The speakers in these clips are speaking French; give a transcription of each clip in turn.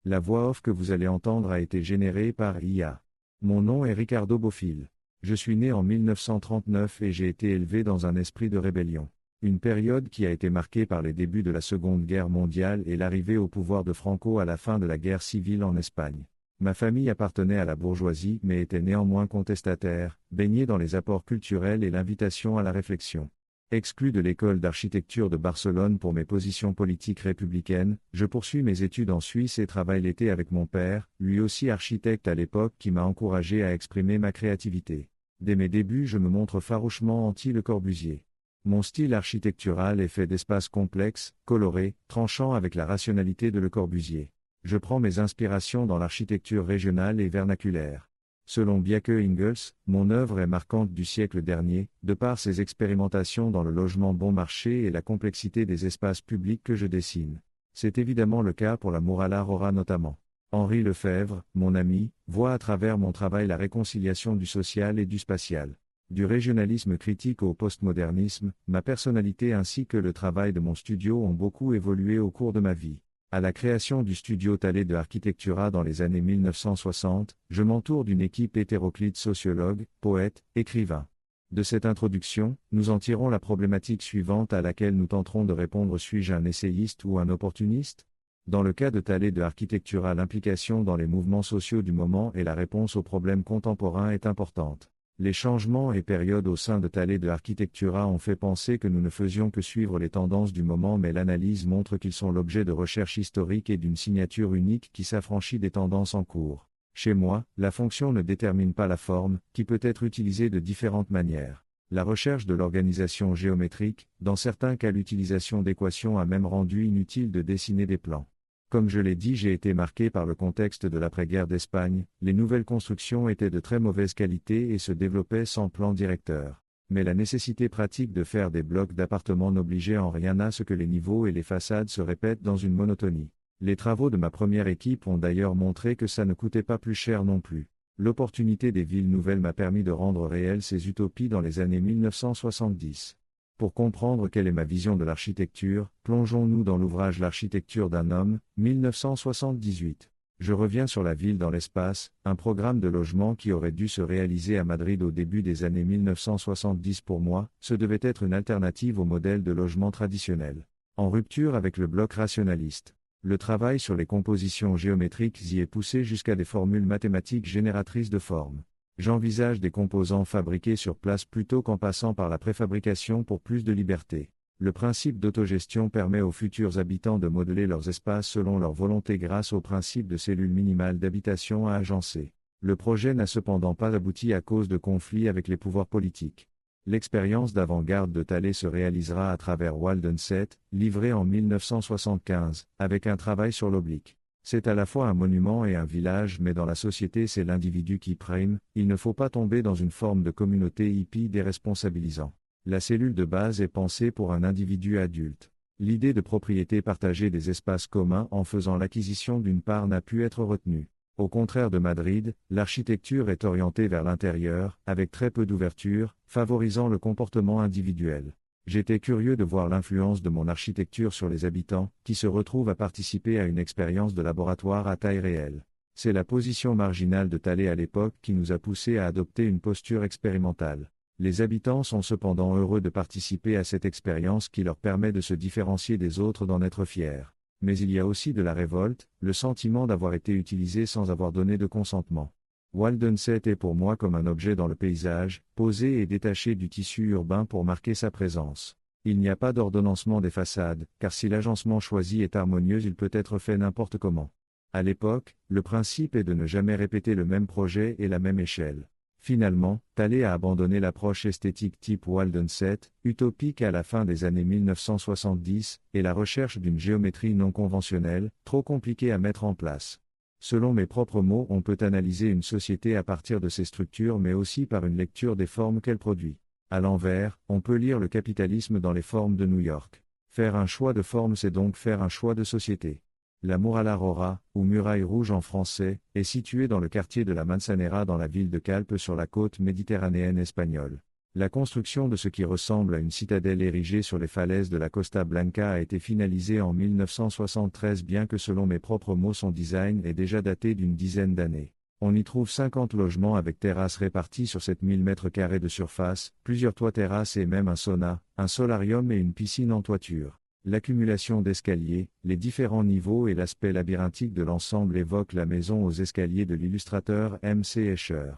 La voix off que vous allez entendre a été générée par IA. Mon nom est Ricardo Bofill. Je suis né en 1939 et j'ai été élevé dans un esprit de rébellion. Une période qui a été marquée par les débuts de la Seconde Guerre mondiale et l'arrivée au pouvoir de Franco à la fin de la guerre civile en Espagne. Ma famille appartenait à la bourgeoisie mais était néanmoins contestataire, baignée dans les apports culturels et l'invitation à la réflexion. Exclu de l'école d'architecture de Barcelone pour mes positions politiques républicaines, je poursuis mes études en Suisse et travaille l'été avec mon père, lui aussi architecte à l'époque qui m'a encouragé à exprimer ma créativité. Dès mes débuts je me montre farouchement anti-Le Corbusier. Mon style architectural est fait d'espaces complexes, colorés, tranchant avec la rationalité de Le Corbusier. Je prends mes inspirations dans l'architecture régionale et vernaculaire. Selon Bjarke Ingels, mon œuvre est marquante du siècle dernier, de par ses expérimentations dans le logement bon marché et la complexité des espaces publics que je dessine. C'est évidemment le cas pour la Muralla Roja notamment. Henri Lefebvre, mon ami, voit à travers mon travail la réconciliation du social et du spatial. Du régionalisme critique au postmodernisme, ma personnalité ainsi que le travail de mon studio ont beaucoup évolué au cours de ma vie. À la création du studio Talley de Architectura dans les années 1960, je m'entoure d'une équipe hétéroclite sociologue, poète, écrivain. De cette introduction, nous en tirons la problématique suivante à laquelle nous tenterons de répondre: suis-je un essayiste ou un opportuniste? Dans le cas de Talley de Architectura, l'implication dans les mouvements sociaux du moment et la réponse aux problèmes contemporains est importante. Les changements et périodes au sein de Talley de Architectura ont fait penser que nous ne faisions que suivre les tendances du moment, mais l'analyse montre qu'ils sont l'objet de recherches historiques et d'une signature unique qui s'affranchit des tendances en cours. Chez moi, la fonction ne détermine pas la forme, qui peut être utilisée de différentes manières. La recherche de l'organisation géométrique, dans certains cas l'utilisation d'équations a même rendu inutile de dessiner des plans. Comme je l'ai dit, j'ai été marqué par le contexte de l'après-guerre d'Espagne, les nouvelles constructions étaient de très mauvaise qualité et se développaient sans plan directeur. Mais la nécessité pratique de faire des blocs d'appartements n'obligeait en rien à ce que les niveaux et les façades se répètent dans une monotonie. Les travaux de ma première équipe ont d'ailleurs montré que ça ne coûtait pas plus cher non plus. L'opportunité des villes nouvelles m'a permis de rendre réelles ces utopies dans les années 1970. Pour comprendre quelle est ma vision de l'architecture, plongeons-nous dans l'ouvrage L'architecture d'un homme, 1978. Je reviens sur La ville dans l'espace, un programme de logement qui aurait dû se réaliser à Madrid au début des années 1970 pour moi, ce devait être une alternative au modèle de logement traditionnel. En rupture avec le bloc rationaliste. Le travail sur les compositions géométriques y est poussé jusqu'à des formules mathématiques génératrices de formes. J'envisage des composants fabriqués sur place plutôt qu'en passant par la préfabrication pour plus de liberté. Le principe d'autogestion permet aux futurs habitants de modeler leurs espaces selon leur volonté grâce au principe de cellules minimales d'habitation à agencer. Le projet n'a cependant pas abouti à cause de conflits avec les pouvoirs politiques. L'expérience d'avant-garde de Talley se réalisera à travers Waldenset, livré en 1975, avec un travail sur l'oblique. C'est à la fois un monument et un village, mais dans la société c'est l'individu qui prime, il ne faut pas tomber dans une forme de communauté hippie déresponsabilisant. La cellule de base est pensée pour un individu adulte. L'idée de propriété partagée des espaces communs en faisant l'acquisition d'une part n'a pu être retenue. Au contraire de Madrid, l'architecture est orientée vers l'intérieur, avec très peu d'ouverture, favorisant le comportement individuel. J'étais curieux de voir l'influence de mon architecture sur les habitants, qui se retrouvent à participer à une expérience de laboratoire à taille réelle. C'est la position marginale de Talley à l'époque qui nous a poussé à adopter une posture expérimentale. Les habitants sont cependant heureux de participer à cette expérience qui leur permet de se différencier des autres, d'en être fiers. Mais il y a aussi de la révolte, le sentiment d'avoir été utilisé sans avoir donné de consentement. Waldenset est pour moi comme un objet dans le paysage, posé et détaché du tissu urbain pour marquer sa présence. Il n'y a pas d'ordonnancement des façades, car si l'agencement choisi est harmonieux, il peut être fait n'importe comment. À l'époque, le principe est de ne jamais répéter le même projet et la même échelle. Finalement, Talley a abandonné l'approche esthétique type Waldenset, utopique à la fin des années 1970, et la recherche d'une géométrie non conventionnelle, trop compliquée à mettre en place. Selon mes propres mots, on peut analyser une société à partir de ses structures mais aussi par une lecture des formes qu'elle produit. À l'envers, on peut lire le capitalisme dans les formes de New York. Faire un choix de forme, c'est donc faire un choix de société. La Muralla Roja, ou Muraille Rouge en français, est située dans le quartier de la Manzanera dans la ville de Calpe sur la côte méditerranéenne espagnole. La construction de ce qui ressemble à une citadelle érigée sur les falaises de la Costa Blanca a été finalisée en 1973 bien que selon mes propres mots son design est déjà daté d'une dizaine d'années. On y trouve 50 logements avec terrasses réparties sur 7000 m² de surface, plusieurs toits-terrasses et même un sauna, un solarium et une piscine en toiture. L'accumulation d'escaliers, les différents niveaux et l'aspect labyrinthique de l'ensemble évoquent la maison aux escaliers de l'illustrateur M.C. Escher.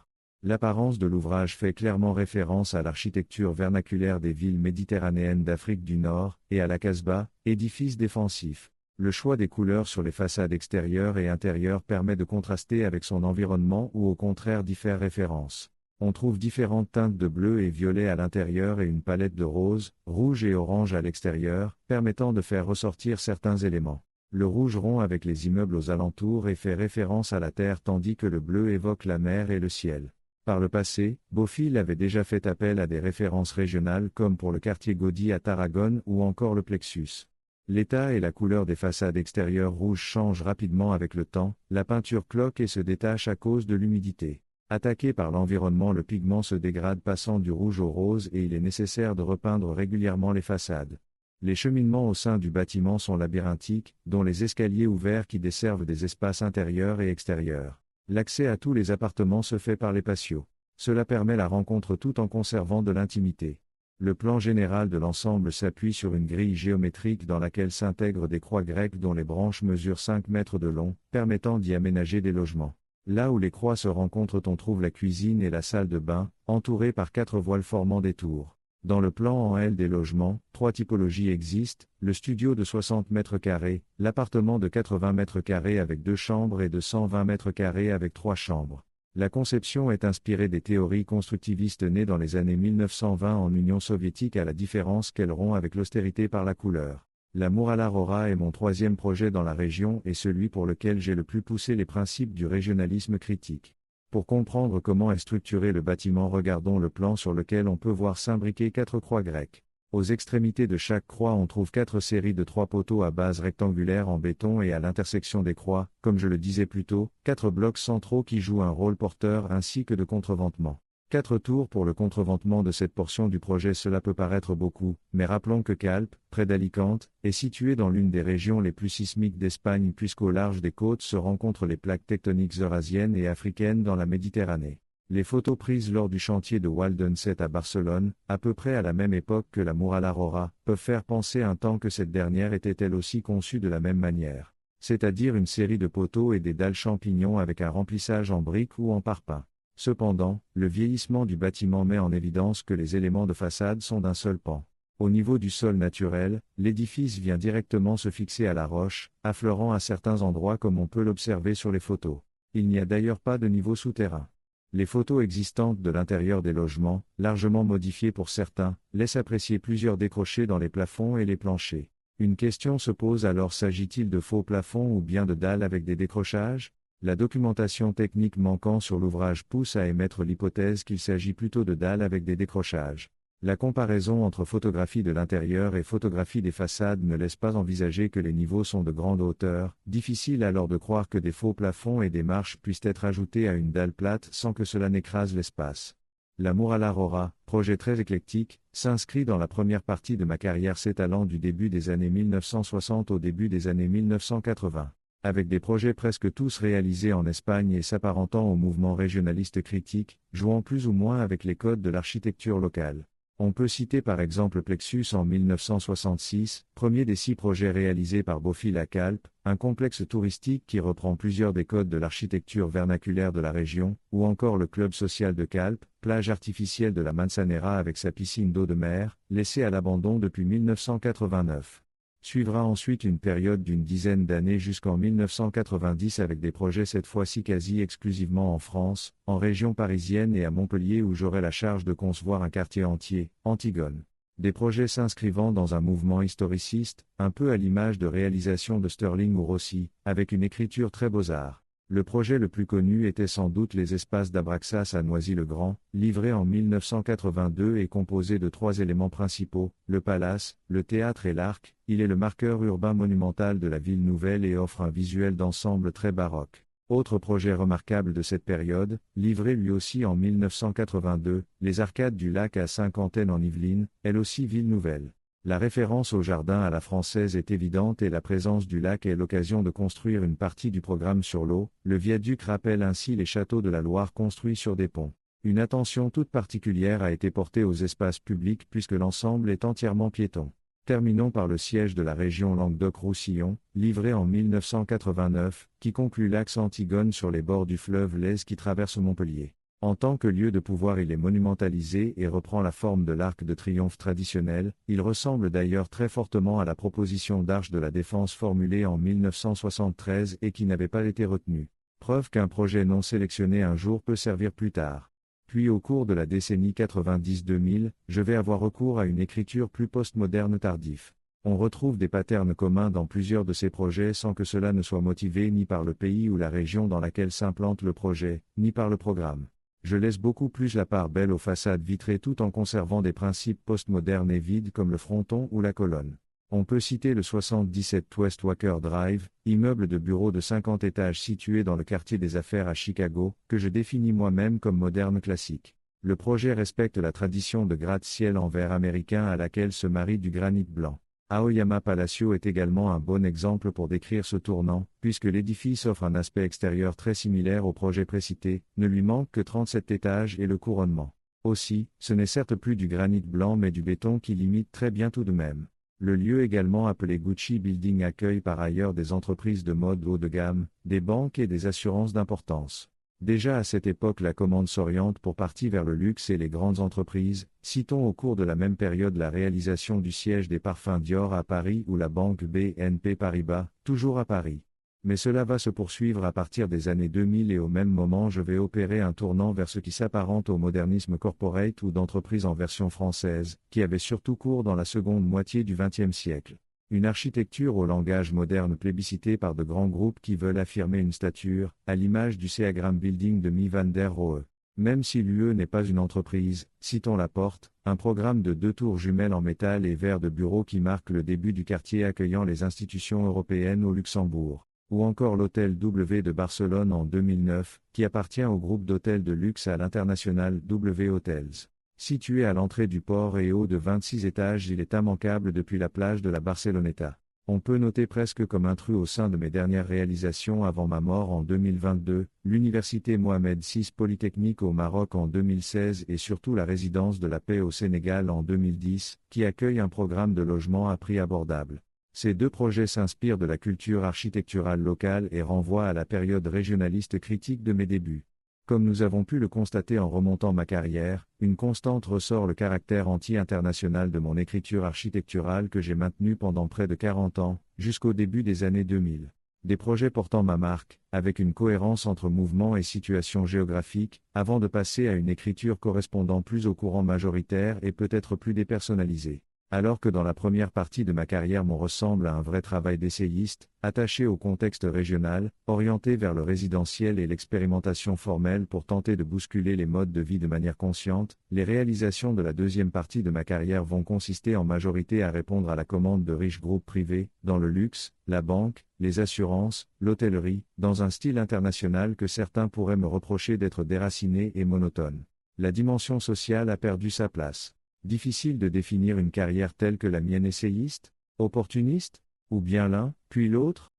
L'apparence de l'ouvrage fait clairement référence à l'architecture vernaculaire des villes méditerranéennes d'Afrique du Nord, et à la Casbah, édifice défensif. Le choix des couleurs sur les façades extérieures et intérieures permet de contraster avec son environnement ou au contraire d'y faire référence. On trouve différentes teintes de bleu et violet à l'intérieur et une palette de rose, rouge et orange à l'extérieur, permettant de faire ressortir certains éléments. Le rouge rompt avec les immeubles aux alentours et fait référence à la terre tandis que le bleu évoque la mer et le ciel. Par le passé, Bofill avait déjà fait appel à des références régionales comme pour le quartier Gaudi à Tarragone ou encore le Plexus. L'état et la couleur des façades extérieures rouges changent rapidement avec le temps, la peinture cloque et se détache à cause de l'humidité. Attaqué par l'environnement, le pigment se dégrade passant du rouge au rose et il est nécessaire de repeindre régulièrement les façades. Les cheminements au sein du bâtiment sont labyrinthiques, dont les escaliers ouverts qui desservent des espaces intérieurs et extérieurs. L'accès à tous les appartements se fait par les patios. Cela permet la rencontre tout en conservant de l'intimité. Le plan général de l'ensemble s'appuie sur une grille géométrique dans laquelle s'intègrent des croix grecques dont les branches mesurent 5 mètres de long, permettant d'y aménager des logements. Là où les croix se rencontrent, on trouve la cuisine et la salle de bain, entourées par 4 voiles formant des tours. Dans le plan en L des logements, 3 typologies existent, le studio de 60 m², l'appartement de 80 m² avec 2 chambres et de 120 m² avec 3 chambres. La conception est inspirée des théories constructivistes nées dans les années 1920 en Union soviétique à la différence qu'elles rompt avec l'austérité par la couleur. La Muralla Rora est mon 3e projet dans la région et celui pour lequel j'ai le plus poussé les principes du régionalisme critique. Pour comprendre comment est structuré le bâtiment, regardons le plan sur lequel on peut voir s'imbriquer 4 croix grecques. Aux extrémités de chaque croix on trouve 4 séries de 3 poteaux à base rectangulaire en béton et à l'intersection des croix, comme je le disais plus tôt, 4 blocs centraux qui jouent un rôle porteur ainsi que de contreventement. 4 tours pour le contreventement de cette portion du projet. Cela peut paraître beaucoup, mais rappelons que Calpe, près d'Alicante, est situé dans l'une des régions les plus sismiques d'Espagne puisqu'au large des côtes se rencontrent les plaques tectoniques eurasiennes et africaines dans la Méditerranée. Les photos prises lors du chantier de Waldenset à Barcelone, à peu près à la même époque que la Muralla Rora, peuvent faire penser un temps que cette dernière était elle aussi conçue de la même manière. C'est-à-dire une série de poteaux et des dalles champignons avec un remplissage en briques ou en parpaing. Cependant, le vieillissement du bâtiment met en évidence que les éléments de façade sont d'un seul pan. Au niveau du sol naturel, l'édifice vient directement se fixer à la roche, affleurant à certains endroits comme on peut l'observer sur les photos. Il n'y a d'ailleurs pas de niveau souterrain. Les photos existantes de l'intérieur des logements, largement modifiées pour certains, laissent apprécier plusieurs décrochés dans les plafonds et les planchers. Une question se pose alors, s'agit-il de faux plafonds ou bien de dalles avec des décrochages ? La documentation technique manquant sur l'ouvrage pousse à émettre l'hypothèse qu'il s'agit plutôt de dalles avec des décrochages. La comparaison entre photographie de l'intérieur et photographie des façades ne laisse pas envisager que les niveaux sont de grande hauteur, difficile alors de croire que des faux plafonds et des marches puissent être ajoutés à une dalle plate sans que cela n'écrase l'espace. La Muralla Rora, projet très éclectique, s'inscrit dans la première partie de ma carrière s'étalant du début des années 1960 au début des années 1980. Avec des projets presque tous réalisés en Espagne et s'apparentant au mouvement régionaliste critique, jouant plus ou moins avec les codes de l'architecture locale. On peut citer par exemple Plexus en 1966, premier des 6 projets réalisés par Bofill à Calpe, un complexe touristique qui reprend plusieurs des codes de l'architecture vernaculaire de la région, ou encore le Club social de Calpe, plage artificielle de la Manzanera avec sa piscine d'eau de mer, laissée à l'abandon depuis 1989. Suivra ensuite une période d'une dizaine d'années jusqu'en 1990 avec des projets cette fois-ci quasi exclusivement en France, en région parisienne et à Montpellier où j'aurai la charge de concevoir un quartier entier, Antigone. Des projets s'inscrivant dans un mouvement historiciste, un peu à l'image de réalisations de Sterling ou Rossi, avec une écriture très beaux-arts. Le projet le plus connu était sans doute les espaces d'Abraxas à Noisy-le-Grand, livré en 1982 et composé de 3 éléments principaux, le palace, le théâtre et l'arc. Il est le marqueur urbain monumental de la ville nouvelle et offre un visuel d'ensemble très baroque. Autre projet remarquable de cette période, livré lui aussi en 1982, les arcades du lac à Saint-Quentin en Yvelines, elle aussi ville nouvelle. La référence au jardin à la française est évidente et la présence du lac est l'occasion de construire une partie du programme sur l'eau. Le viaduc rappelle ainsi les châteaux de la Loire construits sur des ponts. Une attention toute particulière a été portée aux espaces publics puisque l'ensemble est entièrement piéton. Terminons par le siège de la région Languedoc-Roussillon, livré en 1989, qui conclut l'axe Antigone sur les bords du fleuve Lez qui traverse Montpellier. En tant que lieu de pouvoir, il est monumentalisé et reprend la forme de l'arc de triomphe traditionnel. Il ressemble d'ailleurs très fortement à la proposition d'arche de la Défense formulée en 1973 et qui n'avait pas été retenue. Preuve qu'un projet non sélectionné un jour peut servir plus tard. Puis au cours de la décennie 90-2000, je vais avoir recours à une écriture plus postmoderne tardif. On retrouve des patterns communs dans plusieurs de ces projets sans que cela ne soit motivé ni par le pays ou la région dans laquelle s'implante le projet, ni par le programme. Je laisse beaucoup plus la part belle aux façades vitrées tout en conservant des principes postmodernes et vides comme le fronton ou la colonne. On peut citer le 77 West Walker Drive, immeuble de bureaux de 50 étages situé dans le quartier des affaires à Chicago, que je définis moi-même comme moderne classique. Le projet respecte la tradition de gratte-ciel en verre américain à laquelle se marie du granit blanc. Aoyama Palacio est également un bon exemple pour décrire ce tournant, puisque l'édifice offre un aspect extérieur très similaire au projet précité, ne lui manque que 37 étages et le couronnement. Aussi, ce n'est certes plus du granit blanc mais du béton qui l'imite très bien tout de même. Le lieu également appelé Gucci Building accueille par ailleurs des entreprises de mode haut de gamme, des banques et des assurances d'importance. Déjà à cette époque la commande s'oriente pour partie vers le luxe et les grandes entreprises, citons au cours de la même période la réalisation du siège des parfums Dior à Paris ou la banque BNP Paribas, toujours à Paris. Mais cela va se poursuivre à partir des années 2000 et au même moment je vais opérer un tournant vers ce qui s'apparente au modernisme corporate ou d'entreprise en version française, qui avait surtout cours dans la seconde moitié du XXe siècle. Une architecture au langage moderne plébiscitée par de grands groupes qui veulent affirmer une stature, à l'image du Seagram Building de Mies van der Rohe. Même si l'UE n'est pas une entreprise, citons la Porte, un programme de 2 tours jumelles en métal et verre de bureau qui marque le début du quartier accueillant les institutions européennes au Luxembourg. Ou encore l'hôtel W de Barcelone en 2009, qui appartient au groupe d'hôtels de luxe à l'international W Hotels. Situé à l'entrée du port et haut de 26 étages, il est immanquable depuis la plage de la Barceloneta. On peut noter presque comme intrus au sein de mes dernières réalisations avant ma mort en 2022, l'université Mohamed VI Polytechnique au Maroc en 2016 et surtout la résidence de la paix au Sénégal en 2010, qui accueille un programme de logement à prix abordable. Ces 2 projets s'inspirent de la culture architecturale locale et renvoient à la période régionaliste critique de mes débuts. Comme nous avons pu le constater en remontant ma carrière, une constante ressort le caractère anti-international de mon écriture architecturale que j'ai maintenue pendant près de 40 ans, jusqu'au début des années 2000. Des projets portant ma marque, avec une cohérence entre mouvement et situation géographique, avant de passer à une écriture correspondant plus au courant majoritaire et peut-être plus dépersonnalisée. Alors que dans la première partie de ma carrière mon ressemble à un vrai travail d'essayiste, attaché au contexte régional, orienté vers le résidentiel et l'expérimentation formelle pour tenter de bousculer les modes de vie de manière consciente, les réalisations de la deuxième partie de ma carrière vont consister en majorité à répondre à la commande de riches groupes privés, dans le luxe, la banque, les assurances, l'hôtellerie, dans un style international que certains pourraient me reprocher d'être déraciné et monotone. La dimension sociale a perdu sa place. Difficile de définir une carrière telle que la mienne essayiste, opportuniste, ou bien l'un, puis l'autre.